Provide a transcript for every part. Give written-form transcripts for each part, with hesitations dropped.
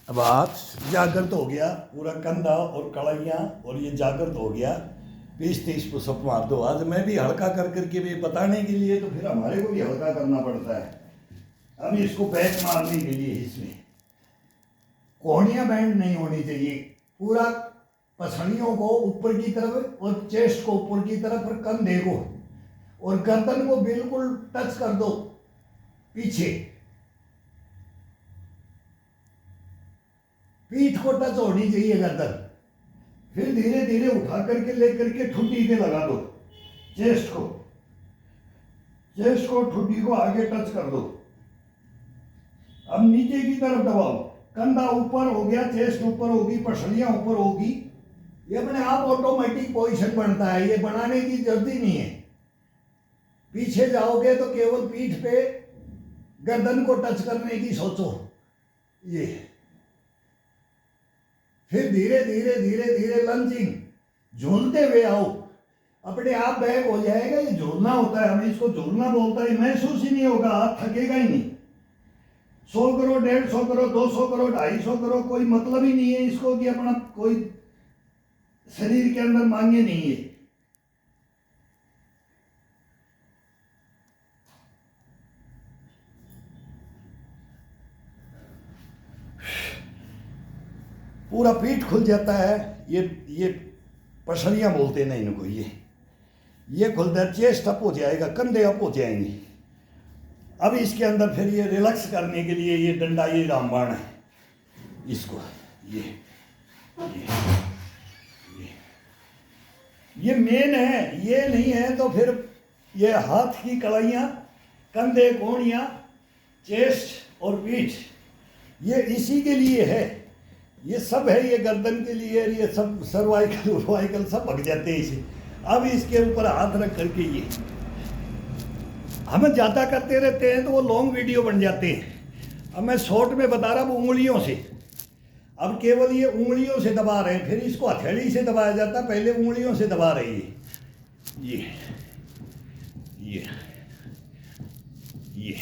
अब हाथ जागृत हो गया, पूरा कंधा और कड़ाइयाँ और ये जागृत हो गया। 20-30 पुशअप मार दो। आज मैं भी हल्का कर करके भी बताने के लिए, तो फिर हमारे को भी हल्का करना पड़ता है। अब इसको बैक मारने के लिए इसमें कोहनियाँ बैंड नहीं होनी चाहिए। पूरा पसलियों को ऊपर की तरफ और चेस्ट को ऊपर की तरफ और कंधे को और गर्दन को बिल्कुल टच कर दो पीछे। पीठ को टच होनी चाहिए गर्दन। फिर धीरे धीरे उठा करके लेकर के ठुड्डी पे लगा दो। चेस्ट को ठुड्डी को आगे टच कर दो। अब नीचे की तरफ दबाओ। कंधा ऊपर हो गया, चेस्ट ऊपर होगी, पसलियां ऊपर होगी। ये अपने आप ऑटोमेटिक पोजीशन बनता है, ये बनाने की जरूरत ही नहीं है। पीछे जाओगे तो केवल पीठ पे गर्दन को टच करने की सोचो। ये फिर धीरे धीरे धीरे धीरे लंजिंग, झूलते हुए आओ। अपने आप बैक हो जाएगा। ये झूलना होता है, हमें इसको झूलना बोलता है। महसूस ही नहीं होगा, हाथ थकेगा ही नहीं। 100 करो, 150 करो, 200 करो, 250 करो, कोई मतलब ही नहीं है इसको कि अपना कोई शरीर के अंदर मांगे नहीं है। पूरा पीठ खुल जाता है। ये पसलियां बोलते हैं ना इनको। ये खुलता है, चेस्ट अप हो जाएगा, कंधे अप हो जाएंगे। अब इसके अंदर फिर ये रिलैक्स करने के लिए ये डंडा, ये रामबाण है। इसको ये मेन है। ये नहीं है तो फिर ये हाथ की कड़ाइयाँ, कंधे, कोहनियाँ, चेस्ट और पीठ, ये इसी के लिए है। ये सब है, ये गर्दन के लिए। ये सब सर्वाइकल सब भग जाते हैं इसे। अब इसके ऊपर हाथ रख करके ये हम ज़्यादा करते रहते हैं तो वो लॉन्ग वीडियो बन जाते हैं। अब मैं शॉर्ट में बता रहा हूँ उंगलियों से। अब केवल ये उंगलियों से दबा रहे हैं, फिर इसको हथेली से दबाया जाता, पहले उंगलियों से दबा रही है। ये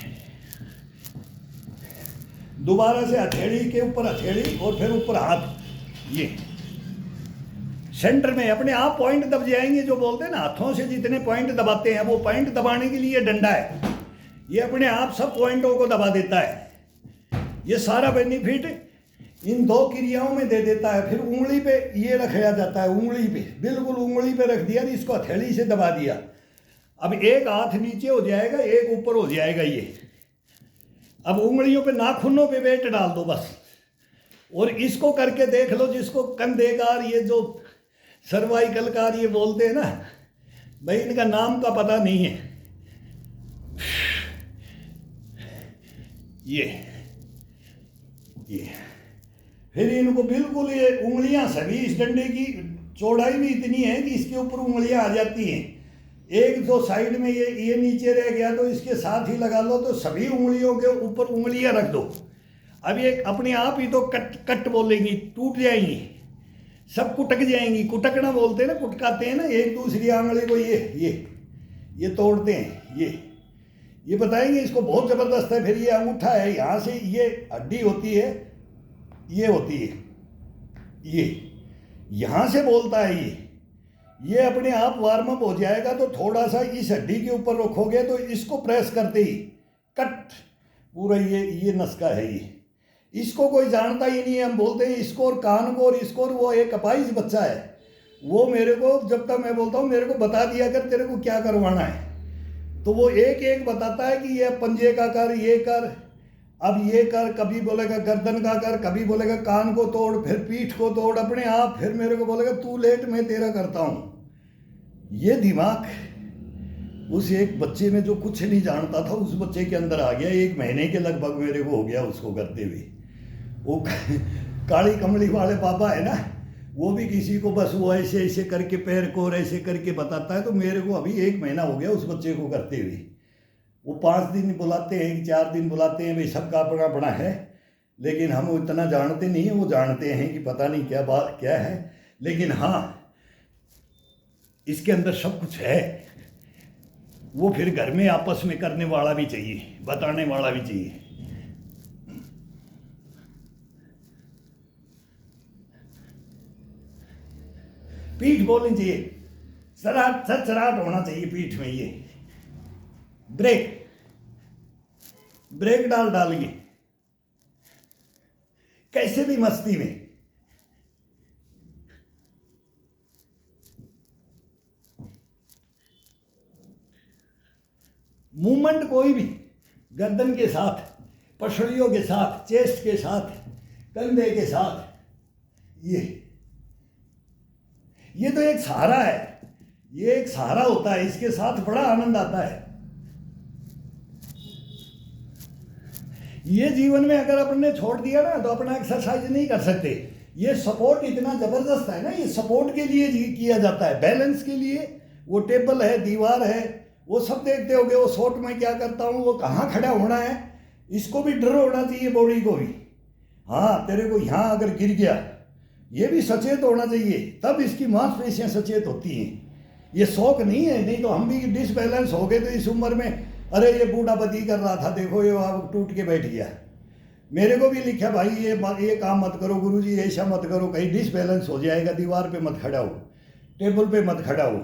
दोबारा से हथेली के ऊपर हथेली और फिर ऊपर हाथ। ये सेंटर में अपने आप पॉइंट दब जाएंगे। जो बोलते हैं ना, हाथों से जितने पॉइंट दबाते हैं, वो पॉइंट दबाने के लिए डंडा है। ये अपने आप सब पॉइंटों को दबा देता है। ये सारा बेनिफिट इन दो क्रियाओं में दे देता है। फिर उंगली पे ये रखा जाता है, उंगली पे बिल्कुल उंगली पे रख दिया, इसको हथेली से दबा दिया। अब एक हाथ नीचे हो जाएगा, एक ऊपर हो जाएगा। ये अब उंगलियों पे, नाखूनों पे वेट डाल दो बस। और इसको करके देख लो, जिसको कंधेकार, ये जो सर्वाइकल कार ये बोलते हैं ना भाई, इनका नाम का पता नहीं है। ये फिर इनको बिल्कुल, ये उंगलियां सभी, इस डंडे की चौड़ाई भी इतनी है कि इसके ऊपर उंगलियां आ जाती हैं। एक दो साइड में ये नीचे रह गया तो इसके साथ ही लगा लो, तो सभी उंगलियों के ऊपर उंगलियां रख दो। अब ये अपने आप ही तो कट बोलेंगी, टूट जाएंगी, सब कुटक जाएंगी। कुटकना बोलते हैं ना, कुटकाते हैं ना, एक दूसरी आंगली को ये तोड़ते हैं। ये बताएंगे, इसको बहुत ज़बरदस्त है। फिर ये अंगूठा है, यहाँ से ये हड्डी होती है, ये होती है, ये यहाँ से बोलता है। ये अपने आप वार्म अप हो जाएगा। तो थोड़ा सा इस हड्डी के ऊपर रखोगे तो इसको प्रेस करते ही कट, पूरा ये नस्का है। इसको कोई जानता ही नहीं है। हम बोलते हैं इसको और कान को और इसको, और वो एक अपाहिज बच्चा है, वो मेरे को जब तक मैं बोलता हूँ मेरे को बता दिया कर तेरे को क्या करवाना है, तो वो एक एक बताता है कि ये पंजे का कर, ये कर, अब ये कर। कभी बोलेगा गर्दन का कर, कभी बोलेगा कान को तोड़, फिर पीठ को तोड़ अपने आप। फिर मेरे को बोलेगा तू लेट, मैं तेरा करता हूँ। ये दिमाग उस एक बच्चे में जो कुछ नहीं जानता था, उस बच्चे के अंदर आ गया। 1 महीने के लगभग मेरे को हो गया उसको करते हुए। वो काली कमली वाले पापा है ना, वो भी किसी को बस वो ऐसे ऐसे करके पैर को और ऐसे करके बताता है। तो मेरे को अभी 1 महीना हो गया उस बच्चे को करते हुए। वो 5 दिन बुलाते हैं, 4 दिन बुलाते हैं, भाई सबका अपना अपना है। लेकिन हम इतना जानते नहीं हैं, वो जानते हैं कि पता नहीं क्या बात क्या है। लेकिन हाँ, इसके अंदर सब कुछ है। वो फिर घर में आपस में करने वाला भी चाहिए, बताने वाला भी चाहिए। पीठ बोलनी चाहिए, सराट सचराट होना चाहिए पीठ में। ये ब्रेक ब्रेक डालिए कैसे भी मस्ती में। मूवमेंट कोई भी, गर्दन के साथ, पसलियों के साथ, चेस्ट के साथ, कंधे के साथ, ये तो एक सहारा है, ये एक सहारा होता है, इसके साथ बड़ा आनंद आता है। ये जीवन में अगर अपन ने छोड़ दिया ना तो अपना एक्सरसाइज नहीं कर सकते। ये सपोर्ट इतना जबरदस्त है ना, ये सपोर्ट के लिए किया जाता है, बैलेंस के लिए। वो टेबल है, दीवार है, वो सब देखते होगे। वो शॉट में क्या करता हूँ, वो कहाँ खड़ा होना है, इसको भी डर होना चाहिए, बॉडी को भी। हाँ, तेरे को यहाँ अगर गिर गया, ये भी सचेत होना चाहिए, तब इसकी मांसपेशियाँ सचेत होती हैं। ये शौक नहीं है, नहीं तो हम भी डिसबैलेंस हो गए तो इस उम्र में, अरे ये बूढ़ा बदी कर रहा था, देखो ये अब टूट के बैठ गया। मेरे को भी लिखा, भाई ये काम मत करो गुरुजी, ऐसा मत करो, कहीं डिसबैलेंस हो जाएगा, दीवार पे मत खड़ा हो, टेबल पे मत खड़ा हो।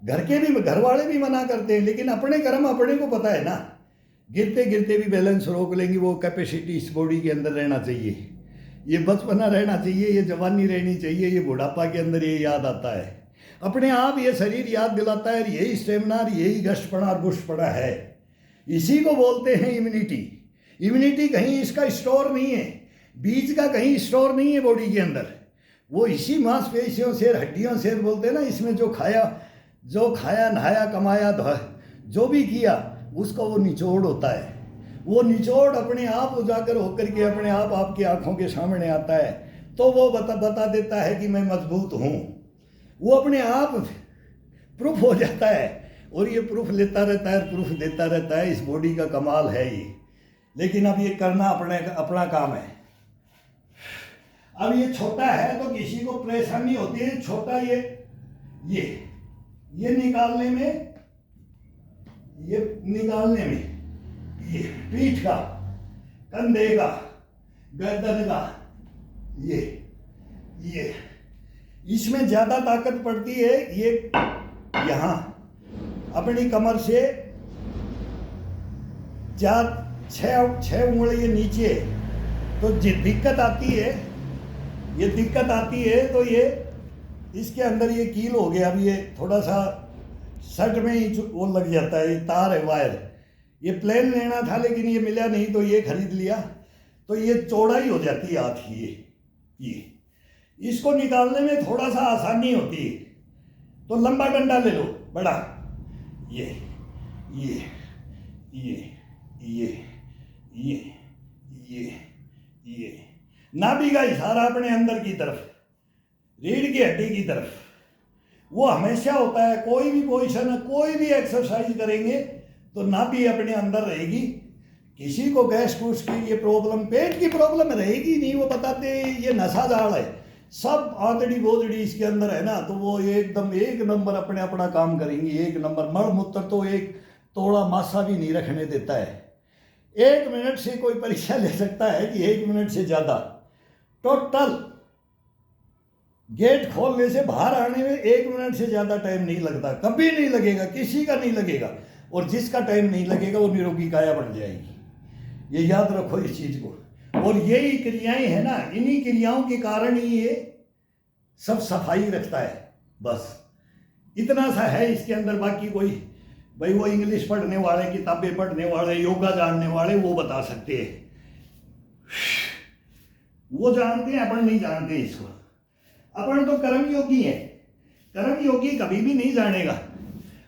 घर वाले भी मना करते हैं, लेकिन अपने कर्म अपने को पता है ना। गिरते गिरते भी बैलेंस रोक लेंगे, वो कैपेसिटी इस बॉडी के अंदर रहना चाहिए। ये बचपना रहना चाहिए, ये जवानी रहनी चाहिए, ये बुढ़ापा के अंदर ये याद आता है अपने आप। ये शरीर याद दिलाता है, यही स्टेमिना, यही गश्तपना और बुष्टपना है। इसी को बोलते हैं इम्यूनिटी। इम्यूनिटी कहीं इसका स्टोर नहीं है, बीज का कहीं स्टोर नहीं है बॉडी के अंदर। वो इसी मांसपेशियों से, हड्डियों से बोलते हैं ना, इसमें जो खाया नहाया कमाया जो भी किया, उसका वो निचोड़ होता है। वो निचोड़ अपने आप उजागर होकर के अपने आप आपकी आंखों के सामने आता है, तो वो बता देता है कि मैं मजबूत हूँ। वो अपने आप प्रूफ हो जाता है, और ये प्रूफ लेता रहता है, प्रूफ देता रहता है। इस बॉडी का कमाल है ये। लेकिन अब ये करना अपना काम है। अब ये छोटा है तो किसी को परेशानी होती है, छोटा ये निकालने में, ये पीठ का, कंधे का, गर्दन का, ये इसमें ज्यादा ताकत पड़ती है। ये यहाँ अपनी कमर से 4-6 उंगली नीचे, तो दिक्कत आती है, ये दिक्कत आती है। तो ये इसके अंदर ये कील हो गया। अब ये थोड़ा सा शर्ट में ही वो लग जाता है, ये तार है, वायर। ये प्लेन लेना था लेकिन ये मिला नहीं, तो ये खरीद लिया। तो ये चौड़ाई हो जाती है हाथ की। ये इसको निकालने में थोड़ा सा आसानी होती है, तो लंबा डंडा ले लो, बड़ा। ये ये ये ये ये ये ये नाभि का इशारा अपने अंदर की तरफ, रीढ़ की हड्डी की तरफ, वो हमेशा होता है। कोई भी पोजीशन, कोई भी एक्सरसाइज करेंगे तो नाभि अपने अंदर रहेगी। किसी को गैस कूस की ये प्रॉब्लम, पेट की प्रॉब्लम रहेगी नहीं, वो बताते ये नशा जाल है, सब आंतड़ी बोतड़ी इसके अंदर है ना, तो वो एकदम एक नंबर अपना काम करेंगी, एक नंबर। मल मूत्र तो एक तोड़ा मासा भी नहीं रखने देता है। 1 मिनट से कोई परीक्षा ले सकता है कि 1 मिनट से ज़्यादा, टोटल गेट खोलने से बाहर आने में 1 मिनट से ज़्यादा टाइम नहीं लगता, कभी नहीं लगेगा, किसी का नहीं लगेगा। और जिसका टाइम नहीं लगेगा वो निरोगी काया बन जाएगी। ये याद रखो इस चीज़ को। और यही क्रियाएं है ना, इन्हीं क्रियाओं के कारण ही ये सब सफाई रखता है। बस इतना सा है इसके अंदर। बाकी कोई भाई वो इंग्लिश पढ़ने वाले, किताबें पढ़ने वाले, योगा जानने वाले वो बता सकते हैं, वो जानते हैं, अपन नहीं जानते इसको। अपन तो कर्म योगी है। कर्म योगी कभी भी नहीं जानेगा,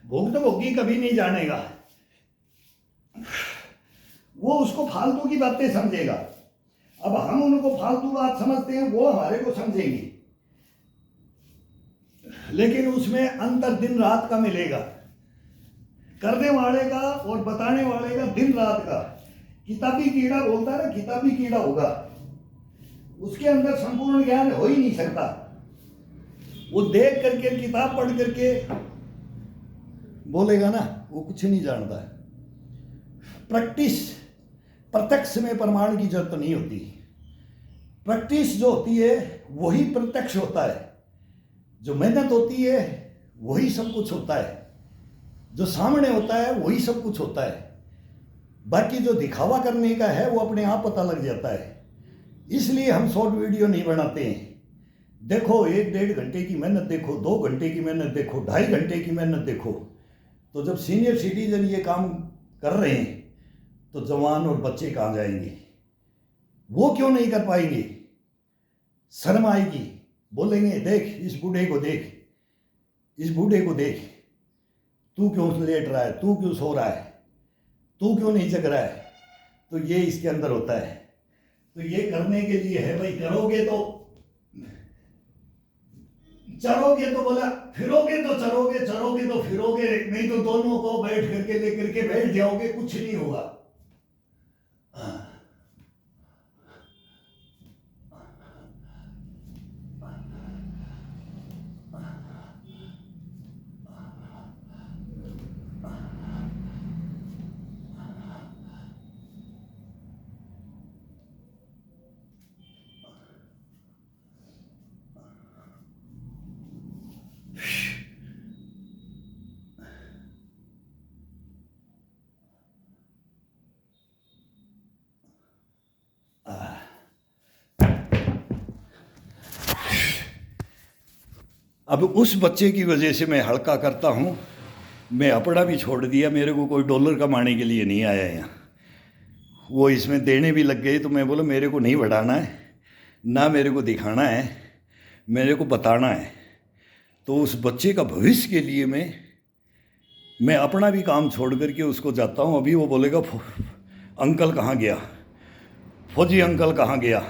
भोग तो भोगी कभी नहीं जानेगा। वो उसको फालतू की बातें समझेगा। अब हम उनको फालतू बात समझते हैं, वो हमारे को समझेंगे, लेकिन उसमें अंतर दिन रात का मिलेगा, करने वाले का और बताने वाले का दिन रात का। किताबी कीड़ा बोलता है ना, किताबी कीड़ा होगा, उसके अंदर संपूर्ण ज्ञान हो ही नहीं सकता। वो देख करके, किताब पढ़ करके बोलेगा ना, वो कुछ नहीं जानता है। प्रैक्टिस, प्रत्यक्ष में प्रमाण की जरूरत नहीं होती। प्रैक्टिस जो होती है वही प्रत्यक्ष होता है। जो मेहनत होती है वही सब कुछ होता है, जो सामने होता है वही सब कुछ होता है। बाकी जो दिखावा करने का है वो अपने आप पता लग जाता है। इसलिए हम शॉर्ट वीडियो नहीं बनाते हैं। देखो 1-1.5 घंटे की मेहनत देखो, 2 घंटे की मेहनत देखो, 2.5 घंटे की मेहनत देखो। तो जब सीनियर सिटीजन ये काम कर रहे हैं तो जवान और बच्चे कहाँ जाएंगे? वो क्यों नहीं कर पाएंगे? शर्म आएगी, बोलेंगे देख इस बूढ़े को देख, इस बूढ़े को देख, तू क्यों लेट रहा है, तू क्यों सो रहा है, तू क्यों नहीं जग रहा है। तो ये इसके अंदर होता है। तो ये करने के लिए है भाई, करोगे तो चरोगे तो बोला, फिरोगे तो चरोगे, चरोगे तो फिरोगे, नहीं तो दोनों को बैठ करके लेकर के बैठ जाओगे, कुछ नहीं होगा। अब उस बच्चे की वजह से मैं हल्का करता हूँ। मैं अपना भी छोड़ दिया, मेरे को कोई डॉलर कमाने के लिए नहीं आया यहाँ। वो इसमें देने भी लग गए तो मैं बोला मेरे को नहीं बढ़ाना है, ना मेरे को दिखाना है, मेरे को बताना है। तो उस बच्चे का भविष्य के लिए मैं अपना भी काम छोड़ करके उसको जाता हूँ। अभी वो बोलेगा अंकल कहाँ गया, फौजी अंकल कहाँ गया।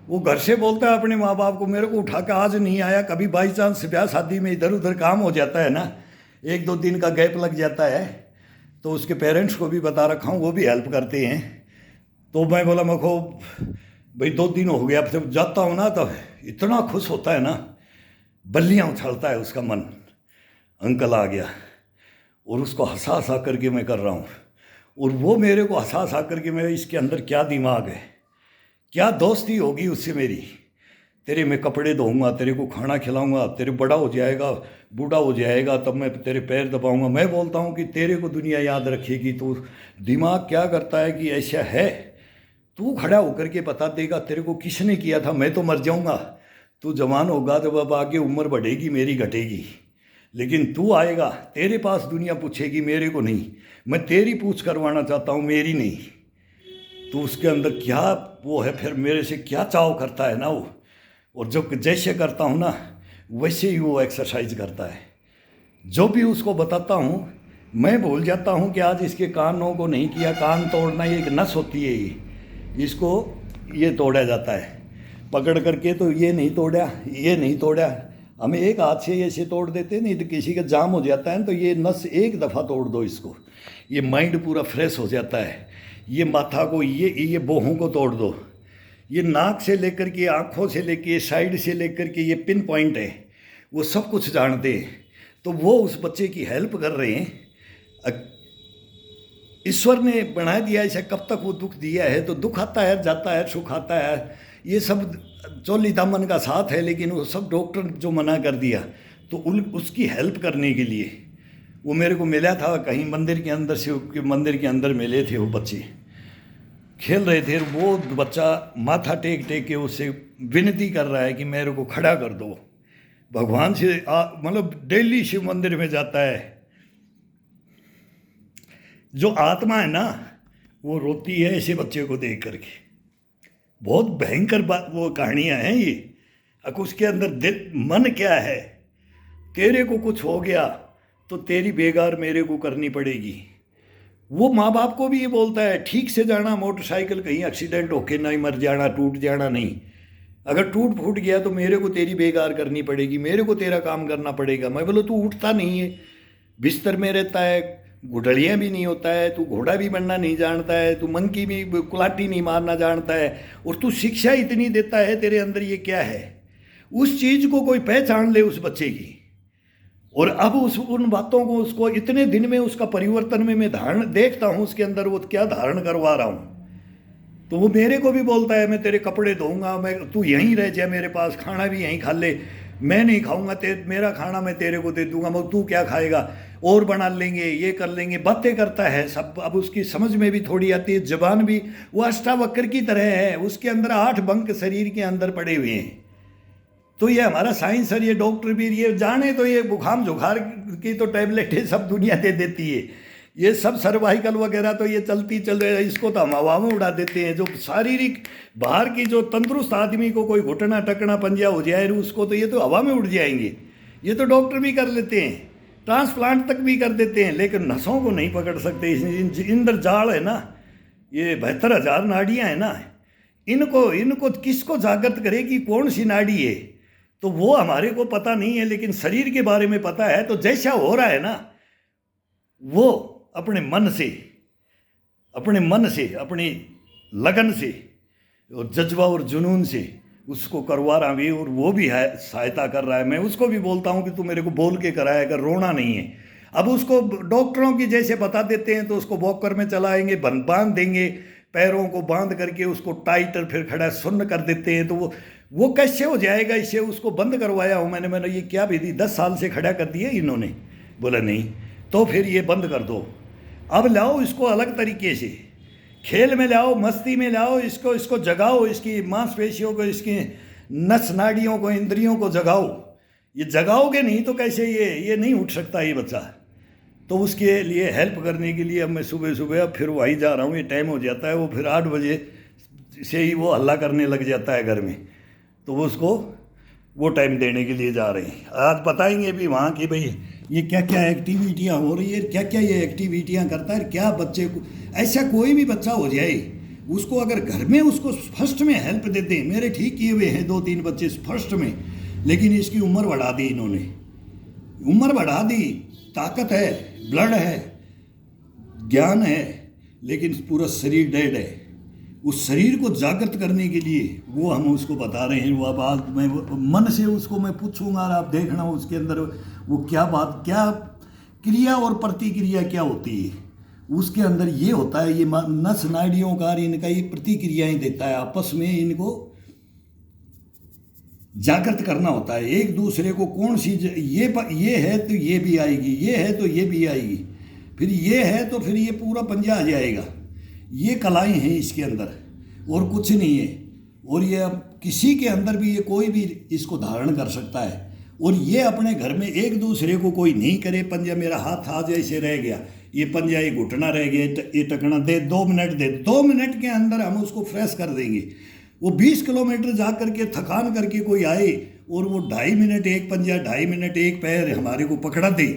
वो घर से बोलता है अपने माँ बाप को, मेरे को उठा के आज नहीं आया। कभी बाई चांस ब्याह शादी में इधर उधर काम हो जाता है ना, 1-2 दिन का गैप लग जाता है, तो उसके पेरेंट्स को भी बता रखा हूँ, वो भी हेल्प करते हैं। तो मैं बोला मेरे को भाई 2 दिन हो गया, जब जाता हूँ ना तो इतना खुश होता है ना, बल्लियाँ उछलता है उसका मन, अंकल आ गया। और उसको हंसा हंसा करके मैं कर रहा हूँ, और वो मेरे को हंसा हंसा करके, मेरे इसके अंदर क्या दिमाग है, क्या दोस्ती होगी उससे मेरी। तेरे मैं कपड़े धोऊंगा, तेरे को खाना खिलाऊंगा, तेरे बड़ा हो जाएगा, बूढ़ा हो जाएगा तब मैं तेरे पैर दबाऊंगा। मैं बोलता हूँ कि तेरे को दुनिया याद रखेगी। तो दिमाग क्या करता है कि ऐसा है, तू खड़ा होकर के बता देगा तेरे को किसने किया था। मैं तो मर जाऊँगा, तू जवान होगा, जब अब आगे उम्र बढ़ेगी मेरी घटेगी, लेकिन तू आएगा, तेरे पास दुनिया पूछेगी, मेरे को नहीं। मैं तेरी पूछ करवाना चाहता हूँ, मेरी नहीं। तो उसके अंदर क्या वो है, फिर मेरे से क्या चाव करता है ना वो। और जो जैसे करता हूँ ना वैसे ही वो एक्सरसाइज करता है। जो भी उसको बताता हूँ मैं भूल जाता हूँ कि आज इसके कानों को नहीं किया। कान तोड़ना ये एक नस होती है, इसको ये तोड़ा जाता है पकड़ करके। तो ये नहीं तोड़ा, ये नहीं तोड़ा, हम एक हाथ से ऐसे तोड़ देते, नहीं तो किसी का जाम हो जाता है। तो ये नस एक दफ़ा तोड़ दो इसको, ये माइंड पूरा फ्रेश हो जाता है। ये माथा को, ये बोहों को तोड़ दो, ये नाक से लेकर के आँखों से लेके साइड से लेकर के ये पिन पॉइंट है, वो सब कुछ जानते हैं। तो वो उस बच्चे की हेल्प कर रहे हैं। ईश्वर ने बना दिया ऐसा, कब तक वो दुख दिया है। तो दुख आता है, जाता है, सुख आता है, ये सब चोली दामन का साथ है। लेकिन वो सब डॉक्टर जो मना कर दिया, तो उसकी हेल्प करने के लिए वो मेरे को मिला था कहीं मंदिर के अंदर से। मंदिर के अंदर मिले थे, वो बच्चे खेल रहे थे। वो बच्चा माथा टेक टेक के उससे विनती कर रहा है कि मेरे को खड़ा कर दो। भगवान से मतलब डेली शिव मंदिर में जाता है। जो आत्मा है ना वो रोती है ऐसे बच्चे को देख करके। बहुत भयंकर बात वो कहानियाँ हैं ये। अब उसके अंदर दिल मन क्या है, तेरे को कुछ हो गया तो तेरी बेगार मेरे को करनी पड़ेगी। वो माँ बाप को भी ये बोलता है ठीक से जाना, मोटरसाइकिल कहीं एक्सीडेंट होके नहीं मर जाना, टूट जाना नहीं। अगर टूट फूट गया तो मेरे को तेरी बेगार करनी पड़ेगी, मेरे को तेरा काम करना पड़ेगा। मैं बोला तू उठता नहीं है, बिस्तर में रहता है, घुटड़ियाँ भी नहीं होता है, तू घोड़ा भी बनना नहीं जानता है, तू मन की भी कुलाटी नहीं मारना जानता है, और तू शिक्षा इतनी देता है, तेरे अंदर ये क्या है। उस चीज़ को कोई पहचान ले उस बच्चे की। और अब उन बातों को उसको इतने दिन में उसका परिवर्तन में मैं धारण देखता हूँ उसके अंदर वो क्या धारण करवा रहा हूँ। तो वो मेरे को भी बोलता है मैं तेरे कपड़े धोऊंगा, मैं तू यहीं रह जा मेरे पास, खाना भी यहीं खा ले, मैं नहीं खाऊंगा, मेरा खाना मैं तेरे को दे दूंगा, मगर तू क्या खाएगा, और बना लेंगे, ये कर लेंगे, बातें करता है सब। अब उसकी समझ में भी थोड़ी आती है, जबान भी वो अष्टावक्र की तरह है, उसके अंदर 8 बंक शरीर के अंदर पड़े हुए हैं। तो ये हमारा साइंस और ये डॉक्टर भी ये जाने, तो ये बुखार जुखार की तो टैबलेटें सब दुनिया दे देती है, ये सब सर्वाइकल वगैरह तो ये चलती चल रही है, इसको तो हम हवा में उड़ा देते हैं। जो शारीरिक बाहर की जो तंदुरुस्त आदमी को कोई घुटना टकना पंजा हो जाए उसको तो ये तो हवा में उड़ जाएंगे, ये तो डॉक्टर भी कर लेते हैं, ट्रांसप्लांट तक भी कर देते हैं, लेकिन नसों को नहीं पकड़ सकते। इंद्रजाल है ना, ये 72,000 नाड़ियाँ हैं ना, इनको किसको जागृत करे कि कौन सी नाड़ी है, तो वो हमारे को पता नहीं है, लेकिन शरीर के बारे में पता है। तो जैसा हो रहा है ना, वो अपने मन से, अपनी लगन से और जज्बा और जुनून से उसको करवा रहा भी, और वो भी है सहायता कर रहा है। मैं उसको भी बोलता हूँ कि तू मेरे को बोल के कराया कर, रोना नहीं है। अब उसको डॉक्टरों की जैसे बता देते हैं तो उसको वॉकर में चलाएंगे, बांध देंगे, पैरों को बांध करके उसको टाइट और फिर खड़ा सुन्न कर देते हैं, तो वो कैसे हो जाएगा। इससे उसको बंद करवाया हूँ मैंने ये क्या विधि 10 साल से खड़ा कर दिया इन्होंने, बोला नहीं, तो फिर ये बंद कर दो। अब लाओ इसको अलग तरीके से, खेल में लाओ, मस्ती में लाओ, इसको जगाओ, इसकी मांसपेशियों को, इसकी नस नाड़ियों को, इंद्रियों को जगाओ। ये जगाओगे नहीं तो कैसे ये नहीं उठ सकता ये बच्चा। तो उसके लिए हेल्प करने के लिए अब मैं सुबह अब फिर वहीं जा रहा हूँ, ये टाइम हो जाता है, वो फिर 8 बजे से ही वो हल्ला करने लग जाता है घर में, तो वो उसको वो टाइम देने के लिए जा रहे हैं। आज बताएंगे भी वहाँ की भाई ये क्या क्या एक्टिविटियाँ हो रही है, क्या क्या ये एक्टिविटियाँ करता है, क्या बच्चे को, ऐसा कोई भी बच्चा हो जाए उसको अगर घर में उसको फर्स्ट में हेल्प दे दें। मेरे ठीक किए हुए हैं 2-3 बच्चे फर्स्ट में, लेकिन इसकी उम्र बढ़ा दी इन्होंने, उम्र बढ़ा दी, ताकत है, ब्लड है, ज्ञान है, लेकिन पूरा शरीर डेड है। उस शरीर को जागृत करने के लिए वो हम उसको बता रहे हैं। वो अब आज मैं मन से उसको मैं पूछूंगा और आप देखना उसके अंदर वो क्या बात, क्या क्रिया और प्रतिक्रिया क्या होती है उसके अंदर। ये होता है, ये नस नाड़ियों का इनका ये प्रतिक्रियाएं देता है, आपस में इनको जागृत करना होता है एक दूसरे को। कौन सी ये है तो ये भी आएगी, ये है तो ये भी आएगी, फिर ये है तो फिर ये पूरा पंजा आ जाएगा। ये कलाएं हैं इसके अंदर और कुछ नहीं है। और ये अब किसी के अंदर भी ये कोई भी इसको धारण कर सकता है। और ये अपने घर में एक दूसरे को कोई नहीं करे, पंजा मेरा हाथ आज ऐसे रह गया, ये पंजा ये घुटना रह गया, ये टकना दे, 2 मिनट दे, 2 मिनट के अंदर हम उसको फ्रेश कर देंगे। वो 20 किलोमीटर जा करके थकान करके कोई आए और वो 2.5 मिनट एक पंजा, 2.5 मिनट एक पैर हमारे को पकड़ा दे,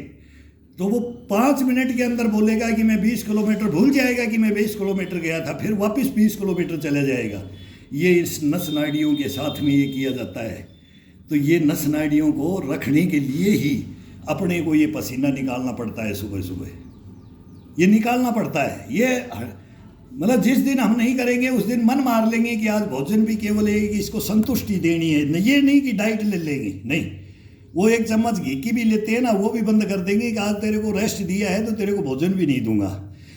तो वो 5 मिनट के अंदर बोलेगा कि मैं 20 किलोमीटर, भूल जाएगा कि मैं 20 किलोमीटर गया था, फिर वापस 20 किलोमीटर चला जाएगा। ये इस नस नाड़ियों के साथ में ये किया जाता है। तो ये नस नाड़ियों को रखने के लिए ही अपने को ये पसीना निकालना पड़ता है, सुबह सुबह ये निकालना पड़ता है। ये मतलब जिस दिन हम नहीं करेंगे उस दिन मन मार लेंगे कि आज भोजन भी केवल है कि इसको संतुष्टि देनी है, ये नहीं कि डाइट ले लेंगे, नहीं, वो 1 चम्मच घी की भी लेते हैं ना, वो भी बंद कर देंगे कि आज तेरे को रेस्ट दिया है तो तेरे को भोजन भी नहीं दूंगा।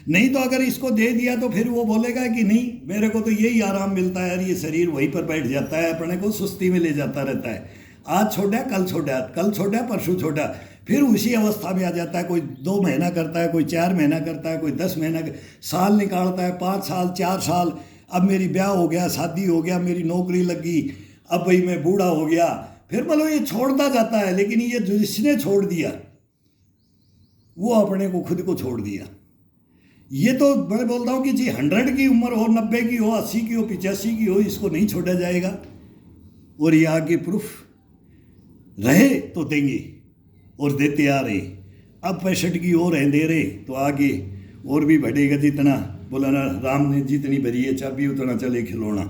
नहीं तो अगर इसको दे दिया तो फिर वो बोलेगा कि नहीं, मेरे को तो यही आराम मिलता है, यार ये शरीर वहीं पर बैठ जाता है, अपने को सुस्ती में ले जाता रहता है। आज छोड़ा, कल छोड़ा, कल छोड़ा, परसों छोड़ा, फिर उसी अवस्था में आ जाता है। कोई 2 महीना करता है, कोई 4 महीना करता है, कोई 10 महीना, साल निकालता है, 5 साल, 4 साल। अब मेरी ब्याह हो गया, शादी हो गया, मेरी नौकरी लगी, अब भाई मैं बूढ़ा हो गया, फिर मतलब ये छोड़ता जाता है। लेकिन ये जिसने छोड़ दिया वो अपने को खुद को छोड़ दिया। ये तो मैं बोलता हूँ कि जी 100 की उम्र हो, 90 की हो, 80 की हो, 85 की हो, इसको नहीं छोड़ा जाएगा। और ये आगे प्रूफ रहे तो देंगे और देते आ रहे। अब 65 की और हैं दे रहे, तो आगे और भी बढ़ेगा। जितना बोला ना राम ने, जितनी भरी है चाबी उतना चले खिलौना।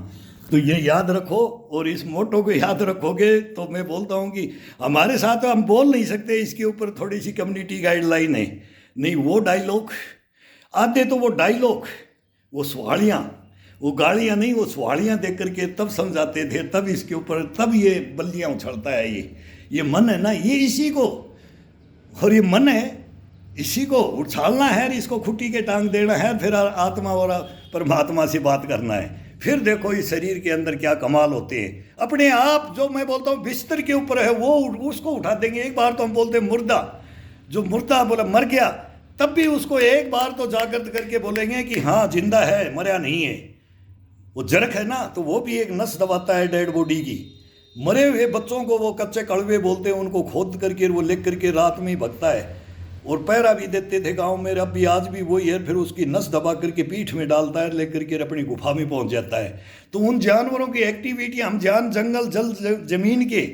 तो ये याद रखो और इस मोटो को याद रखोगे तो मैं बोलता हूँ कि हमारे साथ हम बोल नहीं सकते, इसके ऊपर थोड़ी सी कम्युनिटी गाइडलाइन है। नहीं वो डायलॉग आते तो वो डायलॉग, वो सवालियाँ, वो गालियाँ नहीं, वो सवालियाँ देख करके तब समझाते थे, तब इसके ऊपर तब ये बल्लियाँ उछलता है। ये मन है ना, ये इसी को, और ये मन है इसी को उछालना है, इसको खुट्टी के टांग देना है, फिर आत्मा और परमात्मा से बात करना है, फिर देखो इस शरीर के अंदर क्या कमाल होते हैं। अपने आप जो मैं बोलता हूँ बिस्तर के ऊपर है वो उसको उठा देंगे। एक बार तो हम बोलते हैं मुर्दा, जो मुर्दा बोला मर गया, तब भी उसको एक बार तो जागृत करके बोलेंगे कि हाँ जिंदा है, मरा नहीं है। वो जरख है ना, तो वो भी एक नस दबाता है डेड बॉडी की। मरे हुए बच्चों को वो कच्चे कड़वे बोलते हैं, उनको खोद करके वो लिख करके रात में ही भगता है। और पैरा भी देते थे गांव में, अब भी आज भी वही है। फिर उसकी नस दबा करके पीठ में डालता है, लेकर के अपनी गुफा में पहुंच जाता है। तो उन जानवरों की एक्टिविटी हम जान जंगल जल जमीन के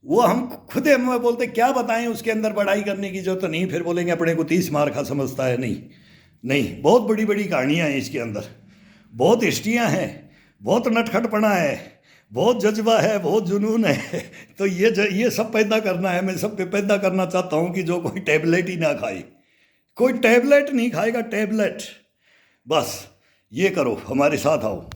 वो हम खुद हमें बोलते क्या बताएं, उसके अंदर बड़ाई करने की जरूरत नहीं। फिर बोलेंगे अपने को 30 मार खा समझता है। नहीं नहीं, बहुत बड़ी बड़ी कहानियाँ हैं इसके अंदर, बहुत हिस्ट्रियाँ हैं, बहुत नटखटपना है, बहुत जज्बा है, बहुत जुनून है। तो ये सब पैदा करना है। मैं सब पे पैदा करना चाहता हूँ कि जो कोई टैबलेट ही ना खाए, कोई टैबलेट नहीं खाएगा, टैबलेट बस। ये करो, हमारे साथ आओ।